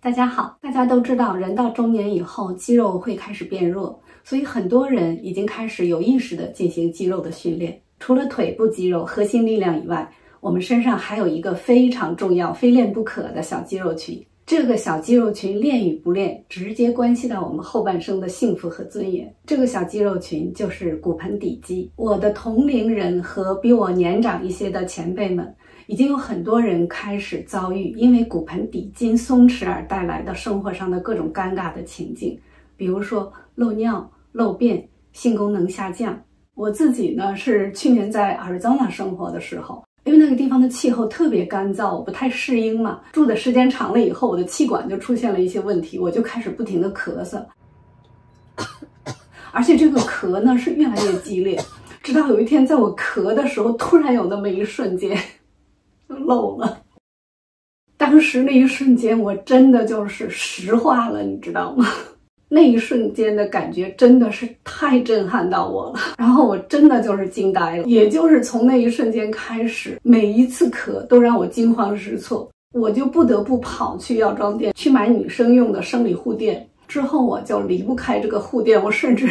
大家好，大家都知道，人到中年以後，肌肉会開始變弱，所以很多人已經開始有意識地進行肌肉的訓練。除了腿部肌肉、核心力量以外，我們身上還有一個非常重要、非練不可的小肌肉群。這個小肌肉群練與不練，直接關係到我們後半生的幸福和尊嚴。這個小肌肉群就是骨盆底肌。我的同齡人和比我年長一些的前輩們，已經有很多人開始遭遇因為骨盆底筋鬆弛而帶來的生活上的各種尷尬的情境，比如說漏尿、漏便、性功能下降。我自己呢，是去年在阿尔桑那生活的時候，因為那個地方的气候特別乾燥，我不太適應嘛，住的時間長了以后，我的氣管就出現了一些問題，我就開始不停地咳嗽，而且這個咳呢是越來越激烈，直到有一天在我咳的時候，突然有那麼一瞬間漏了。當時那一瞬間我真的就是石化了，你知道嗎？那一瞬間的感覺真的是太震撼到我了，然後我真的就是驚呆了。也就是從那一瞬間開始，每一次咳都讓我驚慌失措，我就不得不跑去藥妝店去買女生用的生理護墊。之後我就離不開這個護墊，我甚至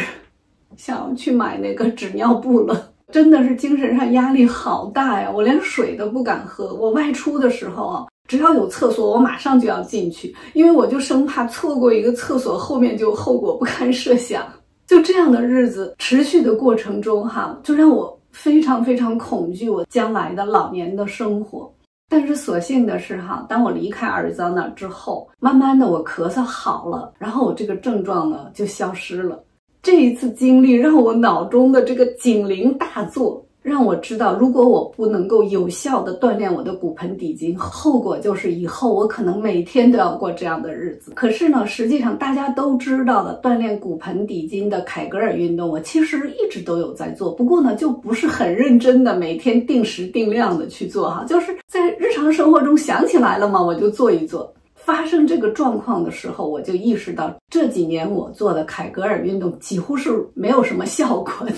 想要去買那個紙尿布了。真的是精神上壓力好大呀，我連水都不敢喝。我外出的時候啊，只要有廁所，我馬上就要進去，因為我就生怕錯過一個廁所，後面就後果不堪設想。就這樣的日子持續的過程中就讓我非常非常恐懼我將來的老年的生活。但是所幸的是當我離開阿爾桑那之後，慢慢的我咳嗽好了，然後我這個症狀呢就消失了。這一次經歷讓我腦中的這個警鈴大作，讓我知道，如果我不能夠有效地鍛鍊我的骨盆底筋，後果就是以後我可能每天都要過這樣的日子。可是呢，實際上大家都知道的鍛鍊骨盆底筋的凱格爾運動，我其實一直都有在做，不過呢，就不是很認真的每天定時定量的去做就是在日常生活中想起來了嘛，我就做一做。發生這個狀況的時候，我就意識到這幾年我做的凱格爾運動幾乎是沒有什麼效果的。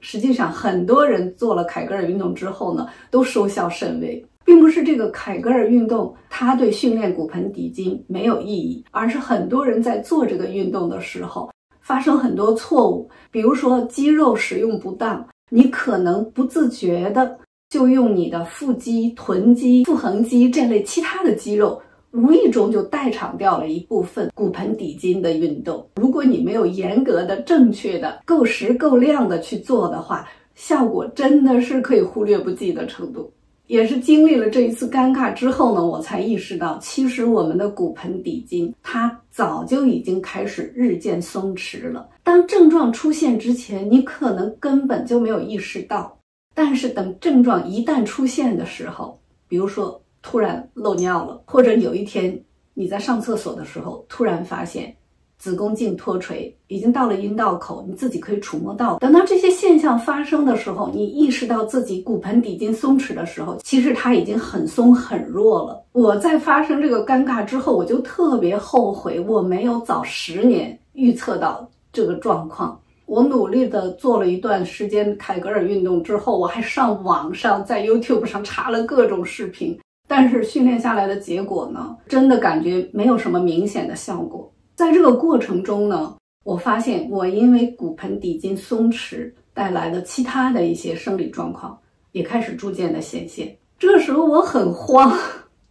實際上很多人做了凱格爾運動之後呢，都收效甚微，並不是這個凱格爾運動它對訓練骨盆底筋沒有意義，而是很多人在做這個運動的時候發生很多錯誤，比如說肌肉使用不當，你可能不自覺的就用你的腹肌、臀肌、腹橫肌這類其他的肌肉，無意中就代償掉了一部分骨盆底筋的運動。如果你沒有嚴格的、正確的、夠時夠量的去做的話，效果真的是可以忽略不計的程度。也是經歷了這一次尷尬之後呢，我才意識到，其實我們的骨盆底筋它早就已經開始日漸鬆弛了。當症狀出現之前，你可能根本就沒有意識到，但是等症狀一旦出現的时候，比如說突然漏尿了，或者有一天你在上廁所的時候突然发现子宮頸脫垂，已經到了陰道口，你自己可以觸摸到。等到這些現象發生的時候，你意識到自己骨盆底筋鬆弛的時候，其實它已經很鬆很弱了。我在發生這個尷尬之後，我就特別後悔我沒有早10年預測到這個狀況。我努力的做了一段時間凱格爾運動之後，我還上網上在 YouTube 上查了各種視頻，但是訓練下來的結果呢，真的感覺沒有什麼明顯的效果。在這個過程中呢，我發現我因為骨盆底筋鬆弛帶來的其他的一些生理狀況也開始逐漸的顯現。這個時候我很慌，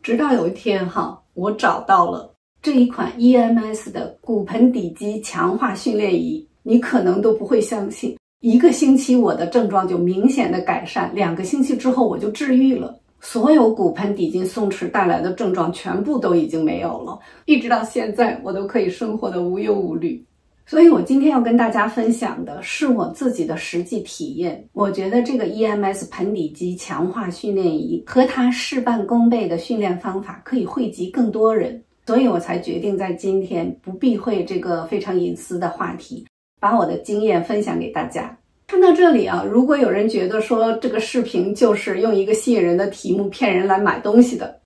直到有一天我找到了這一款 EMS 的骨盆底肌強化訓練儀。你可能都不會相信，1個星期我的症狀就明顯的改善，2個星期之後我就治癒了。所有骨盆底筋鬆弛帶來的症狀全部都已經沒有了，一直到現在我都可以生活的無憂無慮。所以我今天要跟大家分享的是我自己的實際體驗。我覺得這個 EMS 盆底肌強化訓練儀和它事半功倍的訓練方法可以惠及更多人，所以我才決定在今天不避諱這個非常隱私的話題，把我的經驗分享給大家。看到這裡如果有人覺得說這個視頻就是用一個吸引人的題目騙人來買東西的，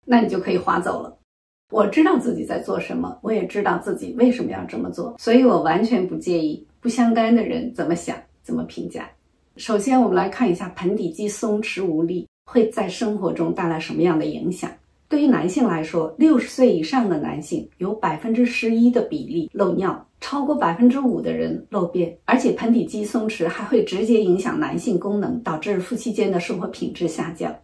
那你就可以劃走了。我知道自己在做什麼，我也知道自己為什麼要這麼做，所以我完全不介意不相干的人怎麼想、怎麼評價。首先我們來看一下盆底肌鬆弛無力會在生活中帶來什麼樣的影響。對於男性來說，60歲以上的男性有11%的比例漏尿，超過5%的人漏便，而且盆底肌鬆弛還會直接影響男性功能，導致夫妻間的生活品質下降。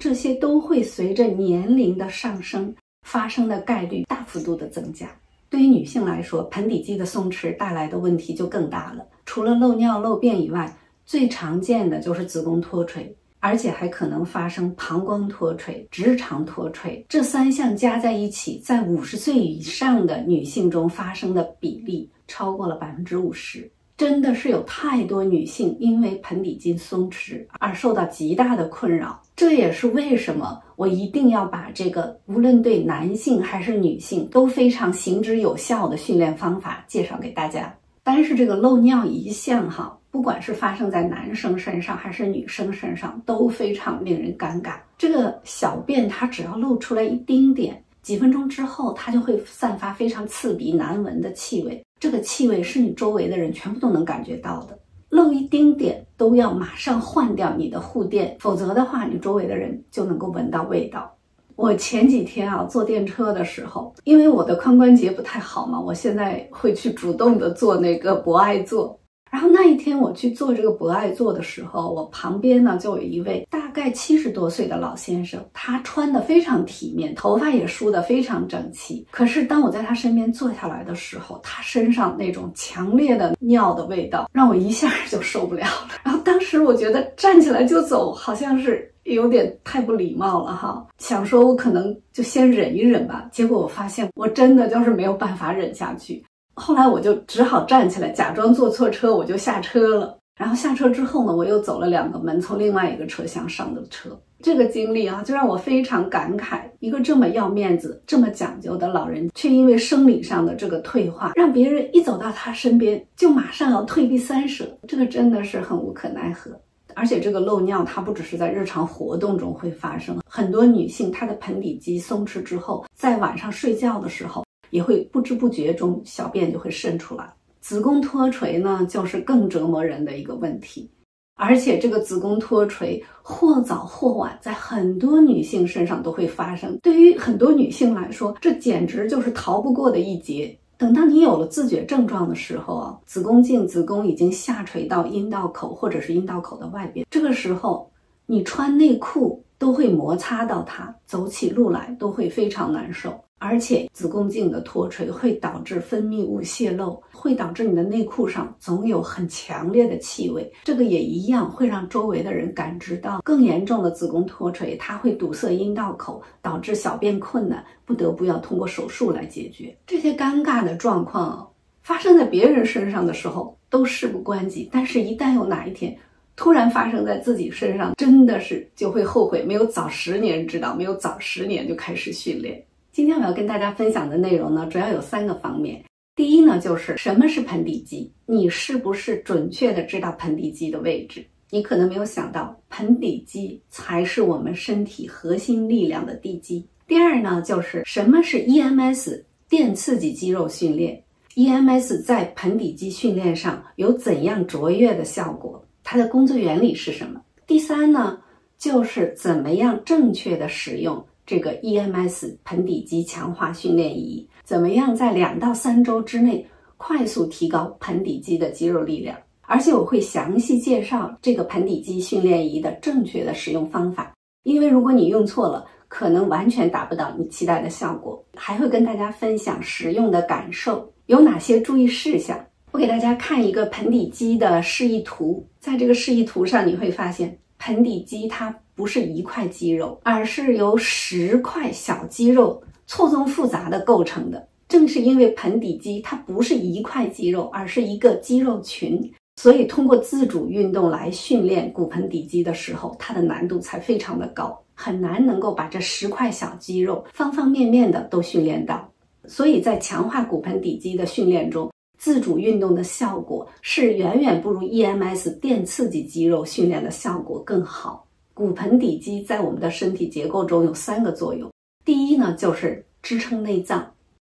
這些都會隨着年齡的上升，發生的概率大幅度的增加。對於女性來說，盆底肌的鬆弛帶來的問題就更大了。除了漏尿漏便以外，最常見的就是子宮脫垂，而且還可能發生膀胱脫垂、直腸脫垂。這3項加在一起，在50歲以上的女性中發生的比例超過了50%。真的是有太多女性因為盆底肌鬆弛而受到極大的困擾。這也是為什麼我一定要把這個無論對男性還是女性都非常行之有效的訓練方法介紹給大家。但是这個漏尿一項不管是發生在男生身上還是女生身上，都非常令人尷尬。這個小便它只要漏出來一丁點，幾分鐘之後它就會散發非常刺鼻難聞的氣味，這個氣味是你周圍的人全部都能感覺到的。漏一丁點都要馬上換掉你的護墊，否則的話你周圍的人就能夠聞到味道。我前幾天坐電車的時候，因為我的髖關節不太好嘛，我現在會去主動的做那個博愛座。然後那一天我去做這個博愛座的時候，我旁邊呢就有一位大概70多歲的老先生，他穿得非常體面，頭髮也梳得非常整齊。可是當我在他身邊坐下來的時候，他身上那種強烈的尿的味道讓我一下就受不了了。然後當時我覺得站起来就走好像是有點太不禮貌了想說我可能就先忍一忍吧，結果我发现我真的就是沒有辦法忍下去。後來我就只好站起來，假裝坐錯車，我就下車了。然後下車之後呢，我又走了2個門，從另外一個車廂上的車。這個經歷就讓我非常感慨，一個這麼要面子、這麼講究的老人，卻因為生理上的這個退化，讓別人一走到他身邊就馬上要退避三舍，這個真的是很無可奈何。而且這個漏尿它不只是在日常活動中會發生，很多女性她的盆底肌鬆弛之後，在晚上睡覺的時候也會不知不覺中小便就會滲出來。子宮脫垂呢，就是更折磨人的一個問題。而且這個子宮脫垂或早或晚在很多女性身上都會發生，對於很多女性來說，這簡直就是逃不過的一劫。等到你有了自覺症狀的時候子宮頸、子宮已經下垂到陰道口或者是陰道口的外邊，這個時候你穿內褲都會摩擦到它，走起路來都會非常難受。而且子宮頸的脫垂會導致分泌物洩漏，會導致你的內褲上總有很強烈的氣味，這個也一樣會讓周圍的人感知到。更嚴重的子宮脫垂，它會堵塞陰道口，導致小便困難，不得不要通過手術來解決。這些尷尬的狀況發生在別人身上的時候都事不關己，但是一旦有哪一天突然發生在自己身上，真的是就會後悔，沒有早10年知道，沒有早10年就開始訓練。今天我要跟大家分享的內容呢，主要有3個方面。第一呢，就是什麼是盆底肌？你是不是準確的知道盆底肌的位置？你可能沒有想到，盆底肌才是我們身體核心力量的地基。第二呢，就是什麼是 EMS 電刺激肌肉訓練？ EMS 在盆底肌訓練上有怎樣卓越的效果？它的工作原理是什麼？第三呢，就是怎麼樣正確的使用這個 EMS 盆底肌強化訓練儀，怎麼樣在2到3周之內快速提高盆底肌的肌肉力量。而且我會詳細介紹這個盆底肌訓練儀的正確的使用方法，因為如果你用錯了，可能完全達不到你期待的效果。還會跟大家分享使用的感受，有哪些注意事項。我給大家看一個盆底肌的示意圖，在這個示意圖上你會發現，盆底肌它不是一塊肌肉，而是由10塊小肌肉錯綜複雜的構成的。正是因為盆底肌它不是一塊肌肉，而是一個肌肉群，所以通過自主運動來訓練骨盆底肌的時候，它的難度才非常的高，很難能夠把這10塊小肌肉方方面面的都訓練到。所以在強化骨盆底肌的訓練中，自主運動的效果是遠遠不如 EMS 電刺激肌肉訓練的效果更好。骨盆底肌在我們的身體結構中有3個作用。第一呢，就是支撐內臟。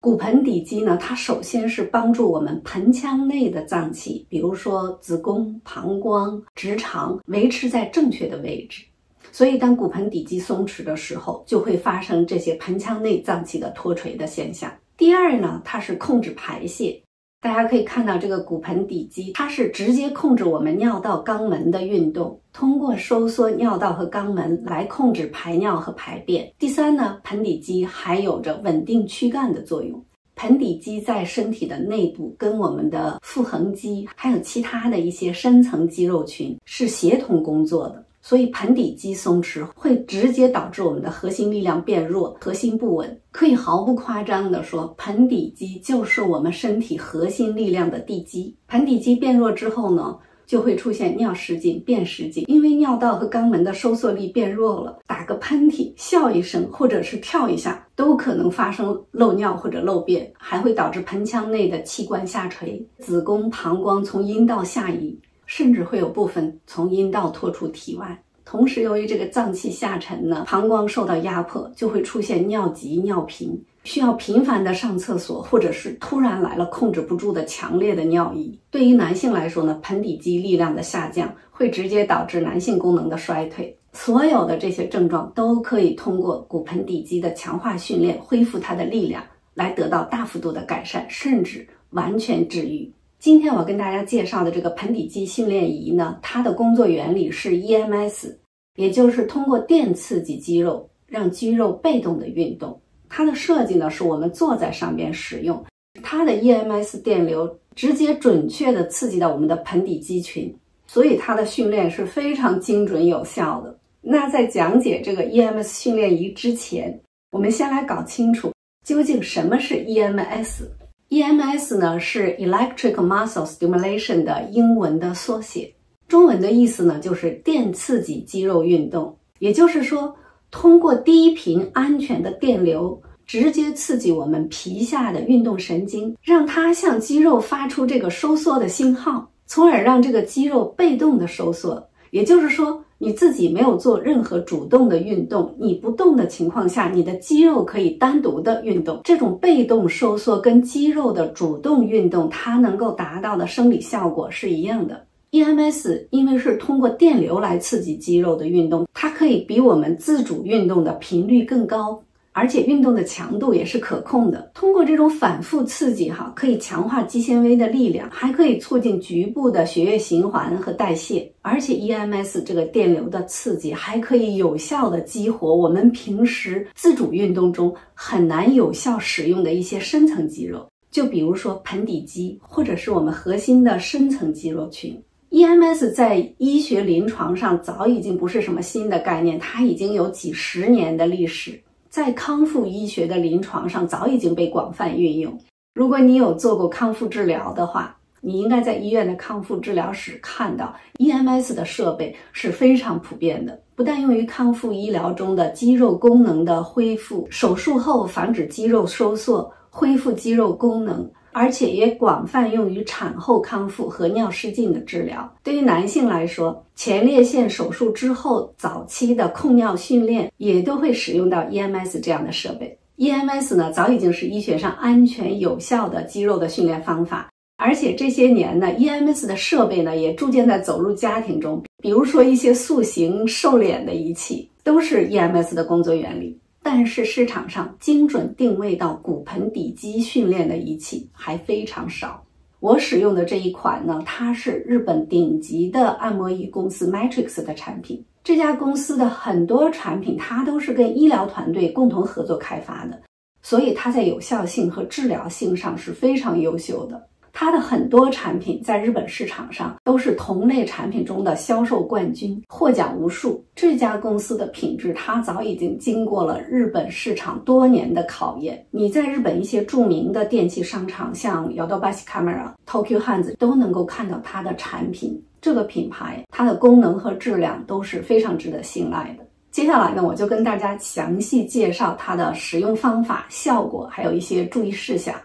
骨盆底肌呢，它首先是幫助我們盆腔內的臟器，比如說子宮、膀胱、直腸，維持在正確的位置。所以當骨盆底肌鬆弛的時候，就會發生這些盆腔內臟器的脫垂的現象。第二呢，它是控制排泄。大家可以看到這個骨盆底肌，它是直接控制我們尿道肛門的運動，通過收縮尿道和肛門來控制排尿和排便。第三呢，盆底肌還有着穩定軀幹的作用。盆底肌在身體的內部跟我們的腹橫肌還有其他的一些深層肌肉群是協同工作的，所以盆底肌鬆弛會直接導致我們的核心力量變弱，核心不穩。可以毫不誇張地說，盆底肌就是我們身體核心力量的地基。盆底肌變弱之後呢，就会出現尿失禁、便失禁，因為尿道和肛門的收縮力變弱了，打個噴嚏、笑一聲或者是跳一下，都可能發生漏尿或者漏便，還會導致盆腔內的器官下垂，子宮、膀胱從陰道下移，甚至會有部分從陰道拖出體外。同時，由於這個臟器下沉呢，膀胱受到壓迫，就會出現尿急、尿頻，需要頻繁的上廁所，或者是突然來了控制不住的強烈的尿意。對於男性來說呢，盆底肌力量的下降會直接導致男性功能的衰退。所有的這些症狀都可以通過骨盆底肌的強化訓練，恢復它的力量，來得到大幅度的改善，甚至完全治癒。今天我跟大家介紹的这個盆底肌訓練儀呢，它的工作原理是 EMS， 也就是通過電刺激肌肉，讓肌肉被動的運動。它的設計呢，是我們坐在上邊使用，它的 EMS 電流直接準確地刺激到我們的盆底肌群，所以它的訓練是非常精準有效的。那在講解這個 EMS 訓練儀之前，我們先來搞清楚究竟什麼是 EMS。EMS 呢是 Electric Muscle Stimulation 的英文的縮寫，中文的意思呢就是電刺激肌肉運動，也就是說，通過低頻安全的電流，直接刺激我們皮下的運動神經，讓它向肌肉發出這個收縮的信號，從而讓這個肌肉被動的收縮。也就是說，你自己沒有做任何主動的運動，你不動的情況下，你的肌肉可以單獨的運動。這種被動收縮跟肌肉的主動運動，它能夠達到的生理效果是一樣的。EMS 因為是通過電流來刺激肌肉的運動，它可以比我們自主運動的頻率更高，而且運動的強度也是可控的。通過這種反復刺激可以強化肌纖維的力量，還可以促進局部的血液循環和代謝。而且 EMS 這個電流的刺激還可以有效的激活我們平時自主運動中很難有效使用的一些深層肌肉，就比如說盆底肌，或者是我們核心的深層肌肉群。EMS 在醫學臨床上早已經不是什麼新的概念，它已經有幾十年的歷史，在康復醫學的臨床上早已經被廣泛運用。如果你有做過康復治療的話，你應該在醫院的康復治療室看到 EMS 的設備是非常普遍的，不但用於康復醫療中的肌肉功能的恢復，手術後防止肌肉收縮，恢復肌肉功能，而且也廣泛用於產後康復和尿失禁的治療。對於男性來說，前列腺手術之後早期的控尿訓練也都會使用到 EMS 這樣的設備。EMS 呢，早已經是醫學上安全有效的肌肉的訓練方法，而且這些年呢 ，EMS 的設備呢也逐漸在走入家庭中，比如說一些塑形瘦臉的儀器，都是 EMS 的工作原理。但是市場上精準定位到骨盆底肌訓練的儀器還非常少。我使用的這一款呢，它是日本頂級的按摩儀公司 Matrix 的產品。這家公司的很多產品，它都是跟醫療團隊共同合作開發的，所以它在有效性和治療性上是非常優秀的。它的很多產品在日本市场上都是同類產品中的銷售冠軍，獲獎無數。這家公司的品質，它早已經經過了日本市場多年的考驗。你在日本一些著名的電器商場，像 Yodobashi Camera、Tokyo Hands 都能夠看到它的產品。這個品牌，它的功能和質量都是非常值得信賴的。接下來呢，我就跟大家詳細介紹它的使用方法、效果，還有一些注意事項。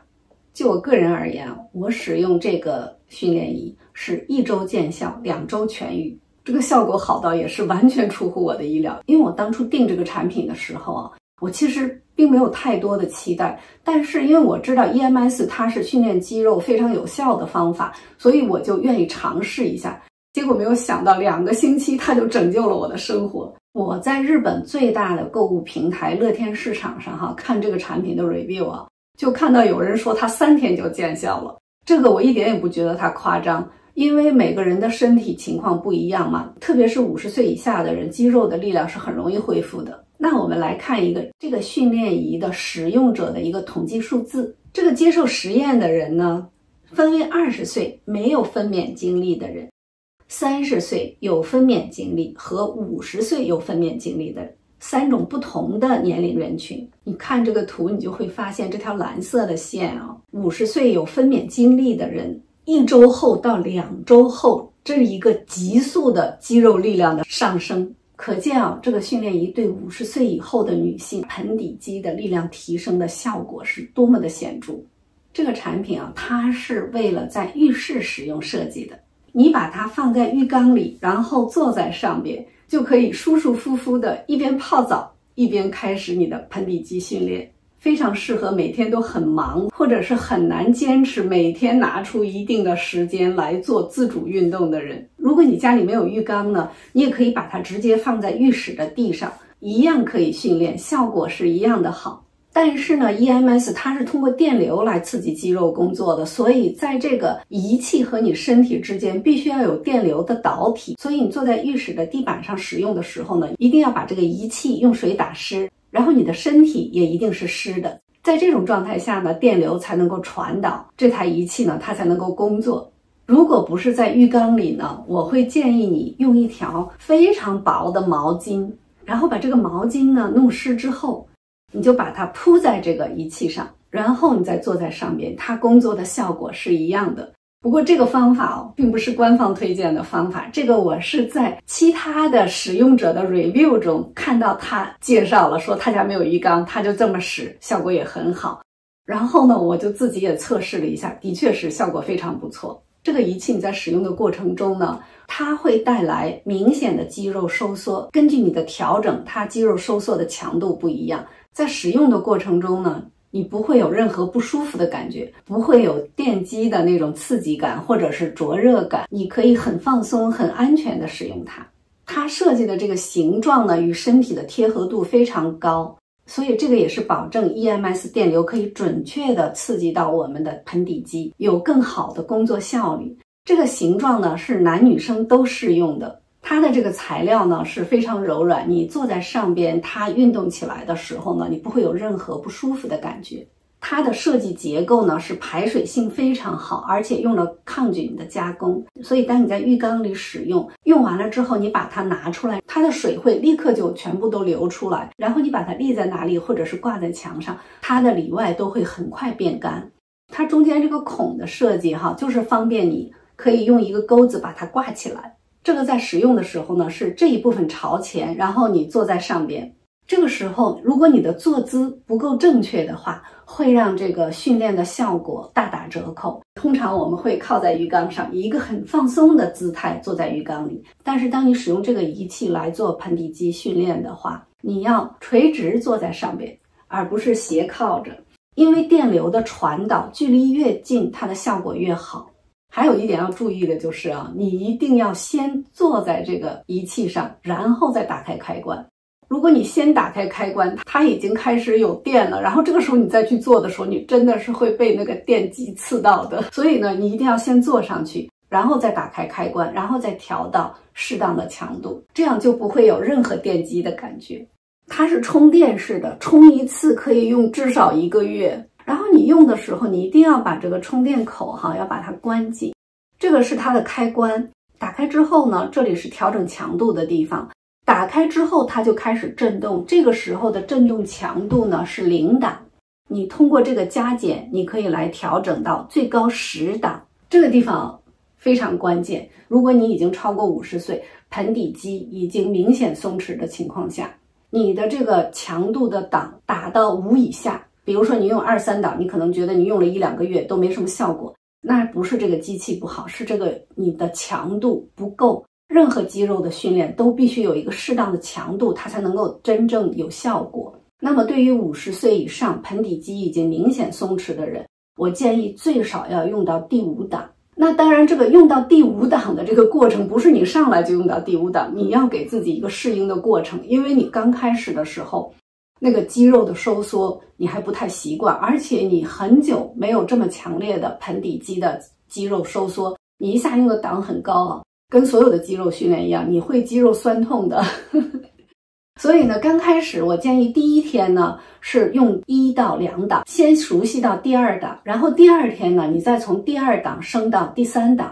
就我個人而言，我使用這個訓練儀是1周見效，2周痊癒。這個效果好到也是完全出乎我的意料。因為我當初訂這個產品的時候我其實並沒有太多的期待，但是因為我知道 EMS 它是訓練肌肉非常有效的方法，所以我就願意嘗試一下。結果沒有想到2個星期它就拯救了我的生活。我在日本最大的購物平台樂天市場上看这個產品的 review 就看到有人說它3天就見效了。這個我一點也不覺得它誇張，因為每個人的身體情況不一樣嘛，特別是50歲以下的人，肌肉的力量是很容易恢復的。那我們來看一個這個訓練儀的使用者的一個統計數字。這個接受實驗的人呢，分為20歲沒有分娩經歷的人、30歲有分娩經歷和50歲有分娩經歷的人，3種不同的年齡人群。你看這個圖，你就會發現這條藍色的線50歲有分娩經歷的人，1周後到2周後，這是一個急速的肌肉力量的上升。可見這個訓練儀對50歲以後的女性盆底肌的力量提升的效果是多麼的顯著。這個產品它是為了在浴室使用設計的。你把它放在浴缸裡，然後坐在上邊，就可以舒舒服服的一邊泡澡一邊開始你的盆底肌訓練，非常適合每天都很忙或者是很難堅持每天拿出一定的时間來做自主運動的人。如果你家裡沒有浴缸呢，你也可以把它直接放在浴室的地上，一樣可以訓練，效果是一樣的好。但是呢 EMS 它是通過電流來刺激肌肉工作的，所以在這個儀器和你身體之間必須要有電流的導體，所以你坐在浴室的地板上使用的時候呢，一定要把這個儀器用水打濕，然後你的身體也一定是濕的。在這種狀態下呢，電流才能夠傳導，這台儀器呢它才能夠工作。如果不是在浴缸裡呢，我會建議你用一條非常薄的毛巾，然後把這個毛巾呢弄濕之後，你就把它鋪在這個儀器上，然後你再坐在上面，它工作的效果是一樣的。不過這個方法並不是官方推薦的方法，這個我是在其他的使用者的 review 中看到他介紹了，說他家沒有浴缸，他就這麼使，效果也很好。然後呢，我就自己也測試了一下，的確是效果非常不錯。這個儀器你在使用的過程中呢，它會帶來明顯的肌肉收縮，根據你的調整，它肌肉收縮的強度不一樣。在使用的過程中呢，你不會有任何不舒服的感覺，不會有電擊的那種刺激感或者是灼熱感，你可以很放鬆、很安全的使用它。它設計的這個形狀呢，與身體的貼合度非常高，所以這個也是保證 EMS 電流可以準確的刺激到我們的盆底肌，有更好的工作效率。這個形狀呢，是男女生都適用的。它的這個材料呢是非常柔軟，你坐在上邊，它運動起來的時候呢，你不會有任何不舒服的感覺。它的設計結構呢是排水性非常好，而且用了抗菌的加工，所以當你在浴缸裡使用，用完了之後你把它拿出來，它的水會立刻就全部都流出來，然後你把它立在哪裡或者是掛在牆上，它的裡外都會很快變乾。它中間這個孔的設計就是方便你可以用一個鈎子把它掛起來。這個在使用的時候呢，是這一部分朝前，然後你坐在上邊。這個時候，如果你的坐姿不夠正確的話，會讓這個訓練的效果大打折扣。通常我們會靠在浴缸上，以一個很放鬆的姿態坐在浴缸裡。但是當你使用這個儀器來做盆底肌訓練的話，你要垂直坐在上邊，而不是斜靠着。因為電流的傳導距離越近，它的效果越好。還有一點要注意的就是你一定要先坐在這個儀器上，然後再打開開關。如果你先打開開關，它已經開始有電了，然後這個時候你再去做的時候，你真的是會被那個電擊刺到的。所以呢，你一定要先坐上去，然後再打開開關，然後再調到適當的強度，這樣就不會有任何電擊的感覺。它是充電式的，充一次可以用至少1個月。然後你用的時候，你一定要把這個充電口要把它關緊。這個是它的開關，打開之後呢，這裡是調整強度的地方。打開之後，它就開始震動。這個時候的震動強度呢是0檔。你通過這個加減，你可以來調整到最高10檔。這個地方非常關鍵。如果你已經超過50歲，盆底肌已經明顯鬆弛的情況下，你的這個強度的檔打到5以下。比如說你用2、3檔，你可能覺得你用了1、2個月都沒什麼效果，那不是這個機器不好，是這個你的強度不夠。任何肌肉的訓練都必須有一個適當的強度，它才能夠真正有效果。那麼對於50歲以上盆底肌已經明顯鬆弛的人，我建議最少要用到第5檔。那當然，這個用到第5檔的這個過程，不是你上來就用到第5檔，你要給自己一個適應的過程，因為你剛開始的時候，那個肌肉的收縮你還不太習慣，而且你很久沒有這麼強烈的盆底肌的肌肉收縮，你一下用的檔很高啊，跟所有的肌肉訓練一樣，你會肌肉痠痛的。所以呢，剛開始我建議第1天呢是用1到2檔，先熟悉到第2檔，然後第2天呢，你再從第2檔升到第3檔，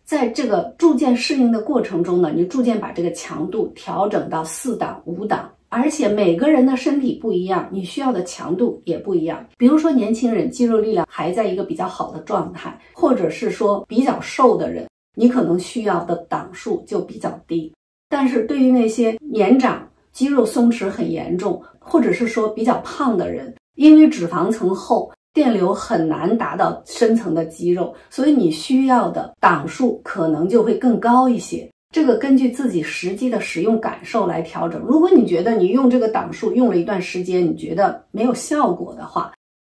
在這個逐漸適應的過程中呢，你逐漸把這個強度調整到4檔、5檔，而且每個人的身體不一樣，你需要的強度也不一樣。比如說年輕人肌肉力量還在一個比較好的狀態，或者是說比較瘦的人，你可能需要的檔數就比較低。但是对於那些年長、肌肉鬆弛很嚴重，或者是說比較胖的人，因為脂肪层厚，電流很難達到深層的肌肉，所以你需要的檔數可能就會更高一些。這個根據自己實際的使用感受來調整。如果你覺得你用這個檔數用了一段時間，你覺得沒有效果的話，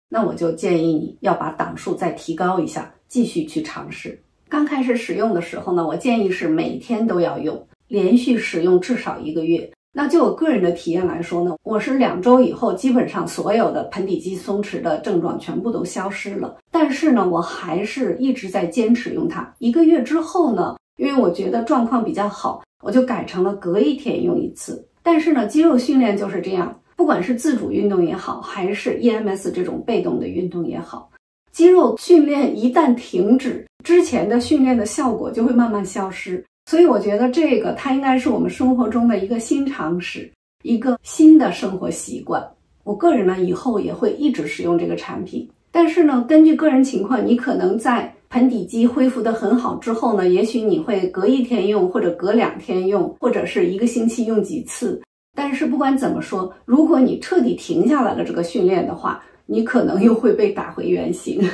那我就建議你要把檔數再提高一下，繼續去嘗試。剛開始使用的時候呢，我建議是每天都要用，連續使用至少1個月。那就我個人的體驗來說呢，我是2周以後，基本上所有的盆底肌鬆弛的症狀全部都消失了。但是呢，我還是一直在堅持用它。1個月之後呢，因為我覺得狀況比較好，我就改成了隔1天用1次。但是呢，肌肉訓練就是這樣，不管是自主運動也好，還是 EMS 這種被動的運動也好，肌肉訓練一旦停止，之前的訓練的效果就會慢慢消失。所以我覺得這個它應該是我們生活中的一個新常識，一個新的生活習慣。我個人呢，以後也會一直使用這個產品。但是呢，根據個人情況，你可能在盆底肌恢復得很好之後呢，也許你會隔1天用，或者隔2天用，或者是1個星期用幾次。但是不管怎麼說，如果你徹底停下來了這個訓練的話，你可能又會被打回原形。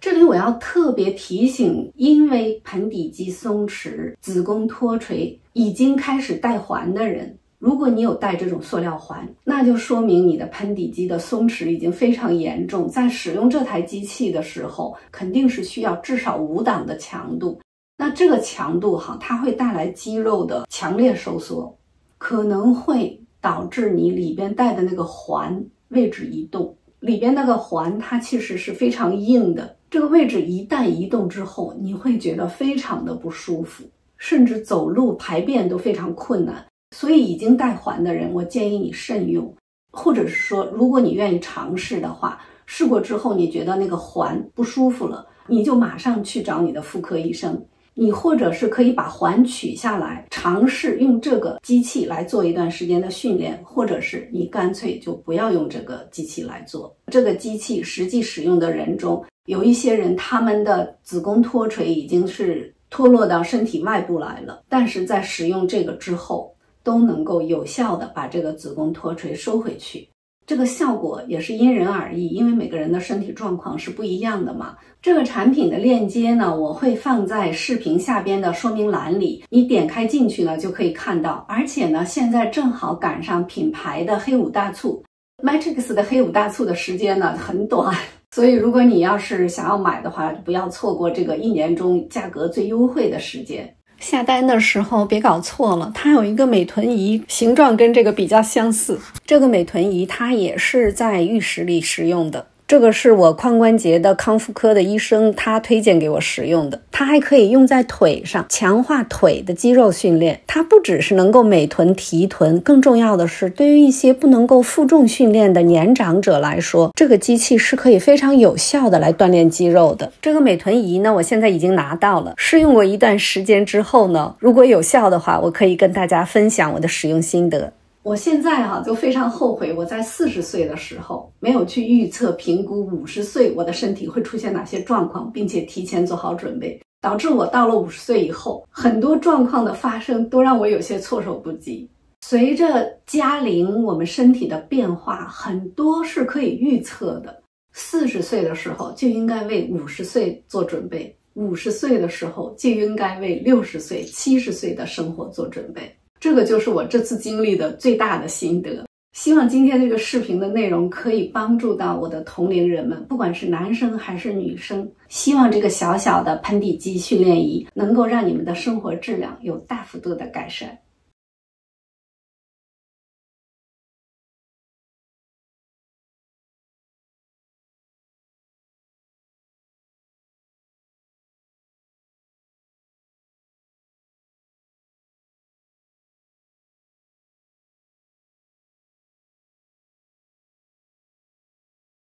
這裡我要特別提醒，因為盆底肌鬆弛、子宮脫垂已經開始帶環的人，如果你有帶這種塑料環，那就說明你的盆底肌的鬆弛已經非常嚴重。在使用這台機器的時候，肯定是需要至少5檔的強度。那這個強度它會帶來肌肉的強烈收縮，可能會導致你裡邊帶的那個環位置移動。裡邊那個環它其實是非常硬的，這個位置一旦移動之後，你會覺得非常的不舒服，甚至走路排便都非常困難。所以已經带環的人，我建議你慎用，或者是說，如果你願意嘗試的話，試過之後你覺得那個環不舒服了，你就馬上去找你的婦科醫生。你或者是可以把環取下來，嘗試用這個機器來做一段時間的訓練，或者是你乾脆就不要用這個機器來做。這個機器實際使用的人中，有一些人他們的子宮脫垂已經是脫落到身體外部來了，但是在使用這個之後，都能夠有效的把這個子宮脫垂收回去。這個效果也是因人而異，因為每個人的身體狀況是不一樣的嘛。這個產品的鏈接呢，我會放在視頻下邊的說明欄裡，你點開進去呢就可以看到。而且呢，現在正好趕上品牌的黑五大促 Matrix 的黑五大促的時間呢很短，所以如果你要是想要買的話，不要錯過這個1年中價格最優惠的時間。下單的時候別搞錯了，它有一個美臀儀，形狀跟這個比較相似。這個美臀儀它也是在浴室裡使用的。這個是我髖關節的康復科的醫生他推薦給我使用的。它還可以用在腿上，強化腿的肌肉訓練。它不只是能夠美臀提臀，更重要的是對於一些不能夠負重訓練的年長者來說，這個機器是可以非常有效的來鍛鍊肌肉的。這個美臀儀呢，我現在已經拿到了，試用過一段時間之後呢，如果有效的話，我可以跟大家分享我的使用心得。我現在就非常後悔，我在40歲的時候沒有去預測評估50歲我的身體會出現哪些狀況，並且提前做好準備，導致我到了50歲以後，很多狀況的發生都讓我有些措手不及。隨着加齡，我們身體的變化很多是可以預測的。40歲的時候就應該為50歲做準備，50歲的時候就應該為60歲、70歲的生活做準備。這個就是我這次經歷的最大的心得。希望今天這個視頻的內容可以幫助到我的同齡人們，不管是男生還是女生。希望這個小小的盆底肌訓練儀能夠讓你們的生活質量有大幅度的改善。